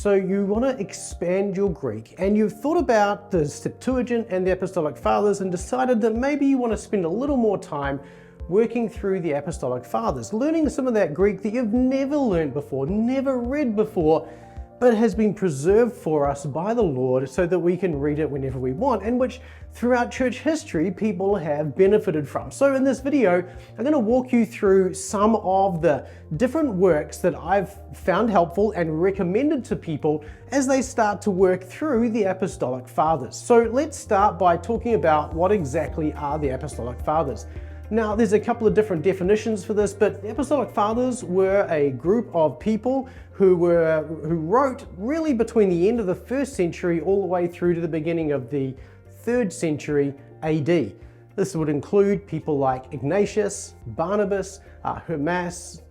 So you want to expand your Greek, and you've thought about the Septuagint and the Apostolic Fathers and decided that maybe you want to spend a little more time working through the Apostolic Fathers, learning some of that Greek that you've never learned before, never read before, but has been preserved for us by the Lord so that we can read it whenever we want, and which throughout church history people have benefited from. So in this video, I'm going to walk you through some of the different works that I've found helpful and recommended to people as they start to work through the Apostolic Fathers. So let's start by talking about what exactly are the Apostolic Fathers. Now, there's a couple of different definitions for this, but the Apostolic Fathers were a group of people who wrote really between the end of the 1st century all the way through to the beginning of the 3rd century AD. This would include people like Ignatius, Barnabas, Hermas,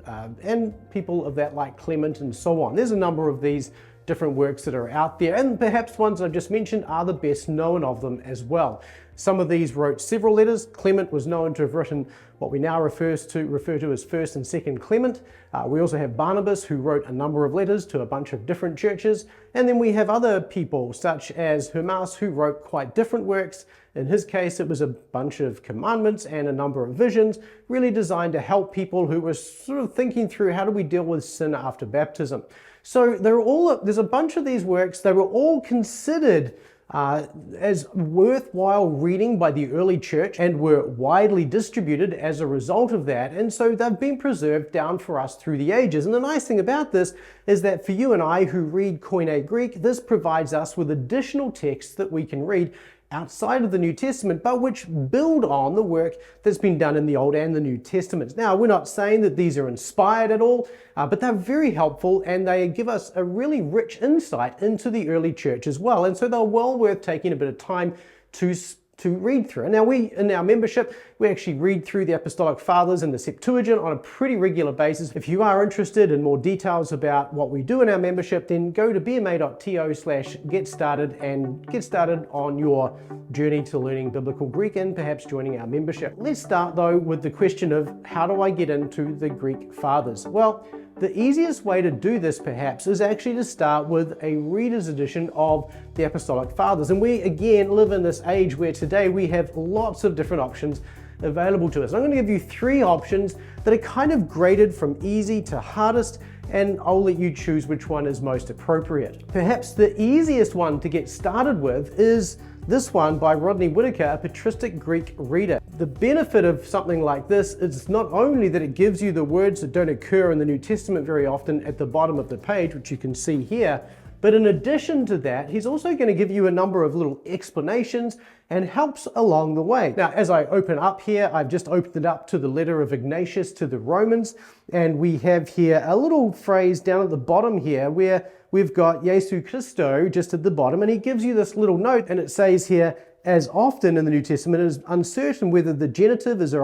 and people of that like Clement and so on. There's a number of these different works that are out there, and perhaps ones I've just mentioned are the best known of them as well. Some of these wrote several letters. Clement was known to have written what we now refer to as 1st and 2nd Clement. We also have Barnabas, who wrote a number of letters to a bunch of different churches. And then we have other people such as Hermas, who wrote quite different works. In his case, it was a bunch of commandments and a number of visions, really designed to help people who were sort of thinking through how do we deal with sin after baptism. So there's a bunch of these works. They were all considered as worthwhile reading by the early church and were widely distributed as a result of that, and so they've been preserved down for us through the ages. And the nice thing about this is that for you and I who read Koine Greek, this provides us with additional texts that we can read outside of the New Testament, but which build on the work that's been done in the Old and the New Testaments. Now, we're not saying that these are inspired at all, but they're very helpful and they give us a really rich insight into the early church as well. And so they're well worth taking a bit of time to read through. And now in our membership, we actually read through the Apostolic Fathers and the Septuagint on a pretty regular basis. If you are interested in more details about what we do in our membership, then go to bma.to/get-started and get started on your journey to learning biblical Greek and perhaps joining our membership. Let's start though with the question of how do I get into the Greek Fathers? Well, the easiest way to do this perhaps is actually to start with a reader's edition of the Apostolic Fathers. And we again live in this age where today we have lots of different options available to us. I'm going to give you 3 options that are kind of graded from easy to hardest, and I'll let you choose which one is most appropriate. Perhaps the easiest one to get started with is this one by Rodney Whitaker, a Patristic Greek reader. The benefit of something like this is not only that it gives you the words that don't occur in the New Testament very often at the bottom of the page, which you can see here, but in addition to that, he's also going to give you a number of little explanations and helps along the way. Now, as I open up here, I've just opened it up to the letter of Ignatius to the Romans, and we have here a little phrase down at the bottom here where we've got Jesu Christo just at the bottom, and he gives you this little note, and it says here, as often in the New Testament, it is uncertain whether the genitive is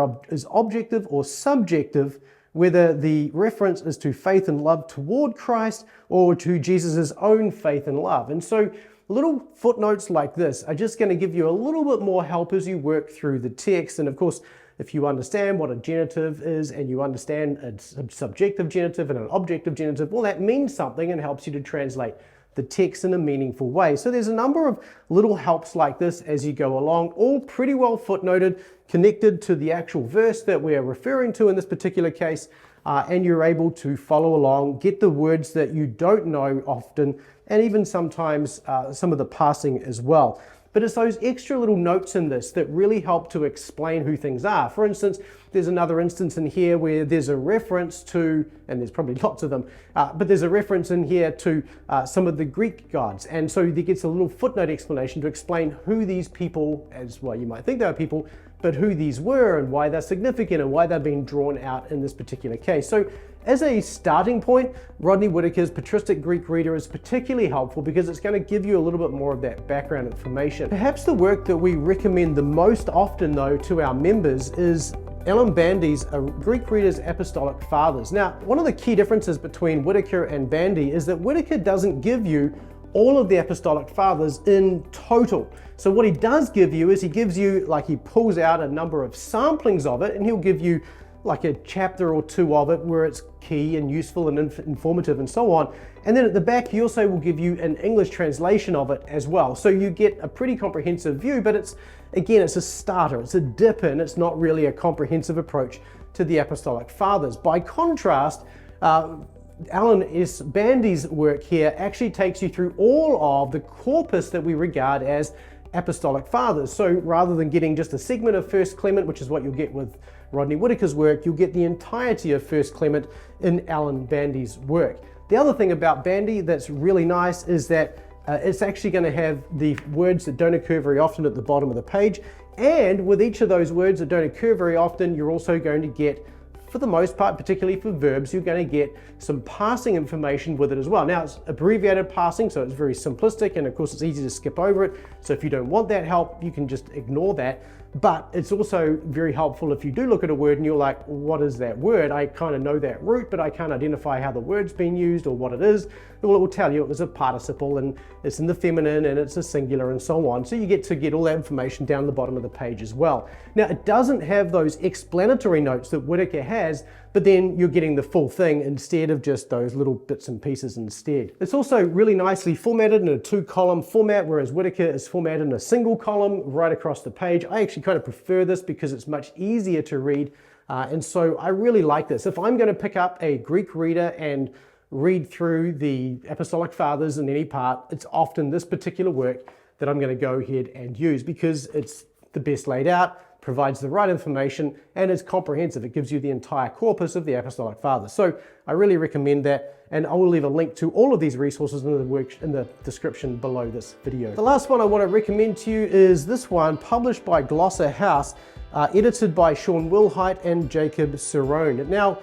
objective or subjective, whether the reference is to faith and love toward Christ or to Jesus' own faith and love. And so little footnotes like this are just going to give you a little bit more help as you work through the text. And of course, if you understand what a genitive is and you understand a subjective genitive and an objective genitive, well, that means something and helps you to translate the text in a meaningful way. So there's a number of little helps like this as you go along, all pretty well footnoted, connected to the actual verse that we're referring to in this particular case, and you're able to follow along, get the words that you don't know often, and even sometimes some of the passing as well. But it's those extra little notes in this that really help to explain who things are. For instance, there's another instance in here where there's a reference to, and there's probably lots of them, but there's a reference in here to some of the Greek gods. And so there gets a little footnote explanation to explain who these people, as well you might think they are people, but who these were and why they're significant and why they're being drawn out in this particular case. So as a starting point, Rodney Whitaker's Patristic Greek Reader is particularly helpful because it's going to give you a little bit more of that background information. Perhaps the work that we recommend the most often though to our members is Ellen Bandy's Greek Reader's Apostolic Fathers. Now, one of the key differences between Whitaker and Bandy is that Whitaker doesn't give you all of the Apostolic Fathers in total. So what he does give you is he pulls out a number of samplings of it, and he'll give you like a chapter or two of it where it's key and useful and informative and so on. And then at the back, he also will give you an English translation of it as well. So you get a pretty comprehensive view, but it's a starter, it's a dip in, it's not really a comprehensive approach to the Apostolic Fathers. By contrast, Alan S. Bandy's work here actually takes you through all of the corpus that we regard as Apostolic Fathers. So rather than getting just a segment of First Clement, which is what you'll get with Rodney Whitaker's work, you'll get the entirety of First Clement in Alan Bandy's work. The other thing about Bandy that's really nice is that it's actually going to have the words that don't occur very often at the bottom of the page. And with each of those words that don't occur very often, you're also going to get, for the most part, particularly for verbs, you're going to get some passing information with it as well. Now, it's abbreviated passing, so it's very simplistic, and of course it's easy to skip over it. So if you don't want that help, you can just ignore that. But it's also very helpful if you do look at a word and you're like, what is that word? I kind of know that root, but I can't identify how the word's been used or what it is. Well, it will tell you it was a participle and it's in the feminine and it's a singular and so on. So you get to get all that information down the bottom of the page as well. Now, it doesn't have those explanatory notes that Whitaker has, but then you're getting the full thing instead of just those little bits and pieces instead. It's also really nicely formatted in a 2-column format, whereas Whitaker is formatted in a single column right across the page. I actually kind of prefer this because it's much easier to read, and so I really like this. If I'm going to pick up a Greek reader and read through the Apostolic Fathers in any part, it's often this particular work that I'm going to go ahead and use because it's the best laid out, provides the right information, and it's comprehensive. It gives you the entire corpus of the Apostolic Fathers. So I really recommend that, and I will leave a link to all of these resources in the description below this video. The last one I want to recommend to you is this one, published by Glosser House, edited by Sean Wilhite and Jacob Cerrone. Now,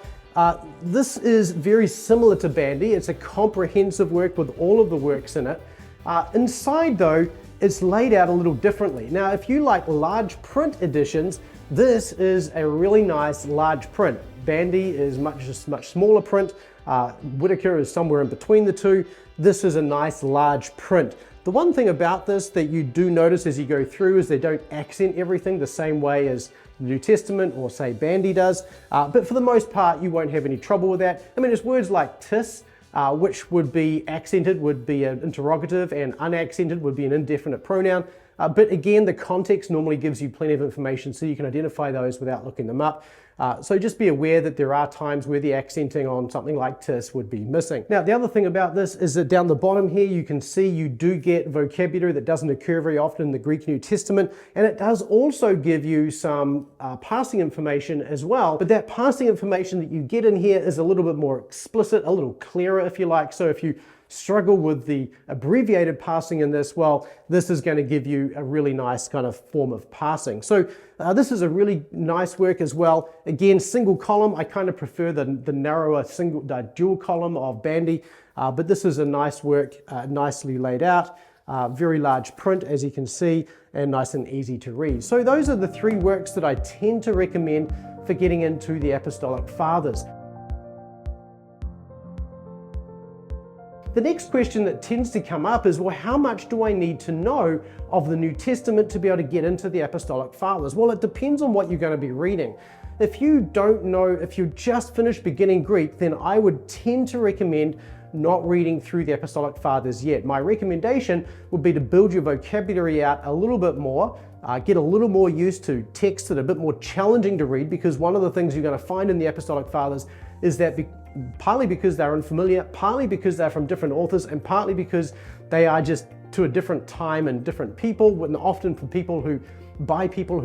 this is very similar to Bandy. It's a comprehensive work with all of the works in it. Inside though, it's laid out a little differently. Now, if you like large print editions, this is a really nice large print. Bandy is much smaller print. Whitaker is somewhere in between the two. This is a nice large print. The one thing about this that you do notice as you go through is they don't accent everything the same way as the New Testament or say Bandy does, but for the most part you won't have any trouble with that. I mean, there's words like tis, which would be accented, would be an interrogative, and unaccented would be an indefinite pronoun. But again, the context normally gives you plenty of information so you can identify those without looking them up. So just be aware that there are times where the accenting on something like tis would be missing. Now, the other thing about this is that down the bottom here, you can see you do get vocabulary that doesn't occur very often in the Greek New Testament. And it does also give you some passing information as well. But that passing information that you get in here is a little bit more explicit, a little clearer, if you like. So if you struggle with the abbreviated passing in this, well, this is going to give you a really nice kind of form of passing. So this is a really nice work as well. Again, single column. I kind of prefer the narrower dual column of Bandy, but this is a nice work, nicely laid out, very large print as you can see, and nice and easy to read. So those are the 3 works that I tend to recommend for getting into the Apostolic Fathers. The next question that tends to come up is, well, how much do I need to know of the New Testament to be able to get into the Apostolic Fathers? Well, it depends on what you're going to be reading. If you don't know, if you just finished beginning Greek, then I would tend to recommend not reading through the Apostolic Fathers yet. My recommendation would be to build your vocabulary out a little bit more, get a little more used to texts that are a bit more challenging to read, because one of the things you're going to find in the Apostolic Fathers is that partly because they're unfamiliar, partly because they're from different authors, and partly because they are just to a different time and different people, and often for people who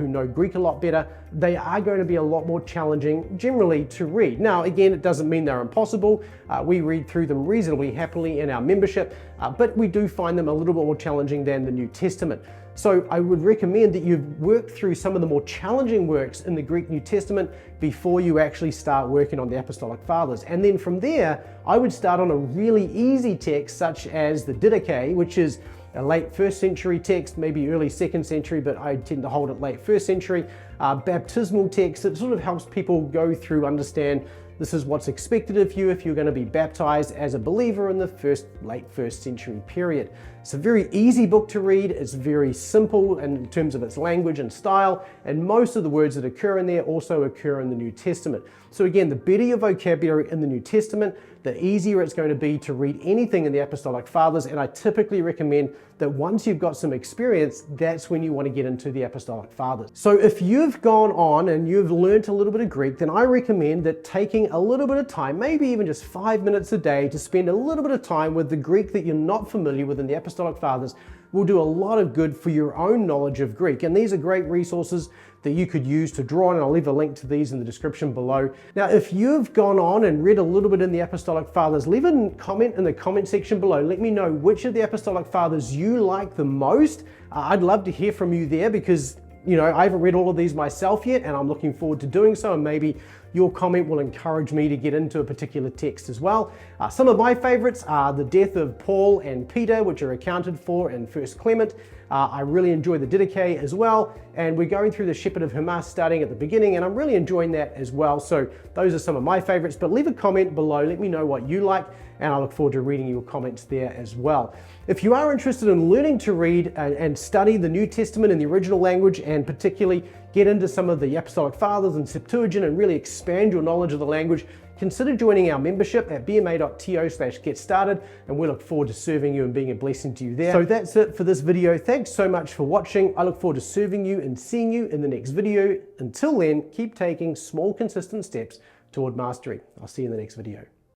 know Greek a lot better, they are going to be a lot more challenging generally to read. Now, again, it doesn't mean they're impossible. We read through them reasonably happily in our membership, but we do find them a little bit more challenging than the New Testament. So I would recommend that you work through some of the more challenging works in the Greek New Testament before you actually start working on the Apostolic Fathers. And then from there, I would start on a really easy text such as the Didache, which is a late 1st century text, maybe early 2nd century, but I tend to hold it late 1st century. Baptismal text that sort of helps people go through, understand This is what's expected of you if you're going to be baptized as a believer in the late first century period. It's a very easy book to read. It's very simple in terms of its language and style, and most of the words that occur in there also occur in the New Testament. So again, the better your vocabulary in the New Testament, the easier it's going to be to read anything in the Apostolic Fathers, and I typically recommend that once you've got some experience, that's when you want to get into the Apostolic Fathers. So if you've gone on and you've learnt a little bit of Greek, then I recommend that taking a little bit of time, maybe even just 5 minutes a day, to spend a little bit of time with the Greek that you're not familiar with in the Apostolic Fathers will do a lot of good for your own knowledge of Greek. And these are great resources that you could use to draw on, and I'll leave a link to these in the description below. Now, if you've gone on and read a little bit in the Apostolic Fathers, leave a comment in the comment section below. Let me know which of the Apostolic Fathers you like the most. I'd love to hear from you there, because I haven't read all of these myself yet, and I'm looking forward to doing so, and maybe your comment will encourage me to get into a particular text as well. Some of my favorites are the death of Paul and Peter, which are accounted for in 1 Clement. I really enjoy the Didache as well, and we're going through the Shepherd of Hermas starting at the beginning, and I'm really enjoying that as well. So those are some of my favorites, but leave a comment below, let me know what you like, and I look forward to reading your comments there as well. If you are interested in learning to read and study the New Testament in the original language, and particularly get into some of the Apostolic Fathers and Septuagint and really expand your knowledge of the language, consider joining our membership at bma.to/getstarted, and we look forward to serving you and being a blessing to you there. So that's it for this video. Thanks so much for watching. I look forward to serving you and seeing you in the next video. Until then, keep taking small, consistent steps toward mastery. I'll see you in the next video.